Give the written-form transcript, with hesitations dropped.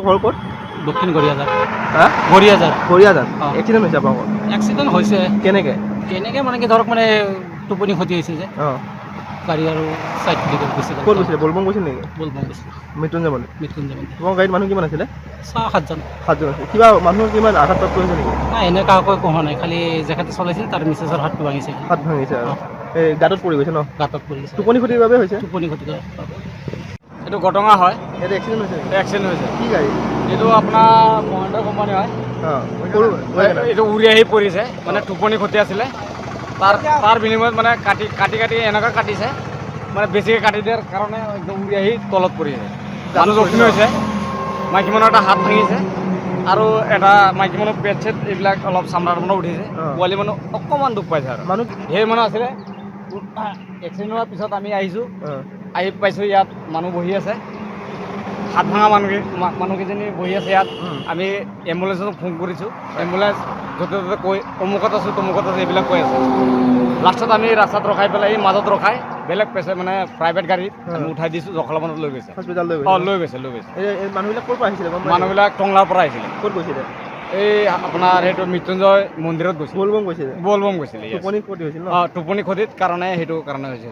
ঘৰ ক'ত? দক্ষিণ গড়িয়াজাৰ। হ্যাঁ গড়িয়াজাৰ। গড়িয়াজাৰ অঁ। এক্সিডেণ্ট হৈছে আপোনালোকৰ? এক্সিডেণ্ট হৈছে। কেনেকৈ? কেনেকৈ মানে কি ধৰক মানে টোপনি ক্ষতি হৈছে যে অঁ গাড়ী আৰু চাইড দিকে গুচি গ'ল। ক'ত গৈছিলে? বলবম গৈছিল নেকি? বলবম গৈছিলে। মৃত্যুঞ্জয় মন্দিৰ। মৃত্যুঞ্জয় মন্দিৰ। তোমাৰ গাড়ীত মানুহ কিমান আছিলে? 6-7জন। 7জন আছিল। কিবা মানুহৰ কিমান আঘাতপ্ৰাপ্ত হৈছে নেকি? নাই এনে কাকো একো হোৱা নাই, খালি যেখেতে চলাইছিল তাৰ মিছেছৰ হাতটো ভাঙিছে। হাত ভাঙিছে আৰু অঁ, এই গাঁতত পৰি গৈছে ন? গাঁতত পৰিছে। টোপনি ক্ষতিৰ বাবে হৈছে? টোপনি ক্ষতি কৰে। এইটো ঘটঙা হয়। ইয়াতে এক্সিডেণ্ট হৈছে নেকি? এক্সিডেণ্ট হৈছে। কি গাড়ী? এইটো আপোনাৰ মহেন্দ্ৰ কোম্পানী হয়। অঁ সৰু এইটো উৰি আহি পৰিছে, মানে টোপনি ক্ষতি আছিলে। তাৰ বিনিময়ত মানে কাটি এনেকুৱা কাটিছে, মানে বেছিকৈ কাটি দিয়াৰ কাৰণে একদম উৰি আহি তলত পৰিছে। মানুহ জখমি হৈছে, মাইকী মানুহৰ এটা হাত ভাঙিছে আৰু এটা মাইকী মানুহ পেট চেট এইবিলাক অলপ চামৰা তামৰা উঠিছে। পোৱালি মানুহ অকণমান দুখ পাইছে আৰু মানুহ ধেৰ মানুহ আছিলে। এক্সিডেণ্ট হোৱাৰ পিছত আমি আহিছোঁ, অঁ আহি পাইছোঁ ইয়াত মানুহ বহি আছে, হাত ভাঙা মানুহকেইজনী বহি আছে ইয়াত। আমি এম্বুলেঞ্চক ফোন কৰিছোঁ, এম্বুলেঞ্চ য'তে ত'তে কৈ অমুকত আছোঁ তমুকত আছোঁ এইবিলাক কৈ আছে। লাষ্টত আমি ৰাস্তাত ৰখাই পেলাই এই মাজত ৰখাই বেলেগ মানে প্ৰাইভেট গাড়ীত আমি উঠাই দিছোঁ, জখলাবন্ধাত লৈ গৈছে। হস্পিটাল লৈ অঁ গৈছে? লৈ গৈছে। এই মানুহবিলাক ক'ৰ পৰা আহিছিলে গম পাই? মানুহবিলাক টংলাৰ পৰা আহিছিলে। ক'ত গৈছিলে? এই আপোনাৰ সেইটো মৃত্যুঞ্জয় মন্দিৰত গৈছিল। বলবম গৈছিলে? বলবম গৈছিলে। টোপনি ক্ষতি হৈছিল ন? অঁ টোপনি ক্ষতিৰ কাৰণে সেইটো কাৰণে হৈছে।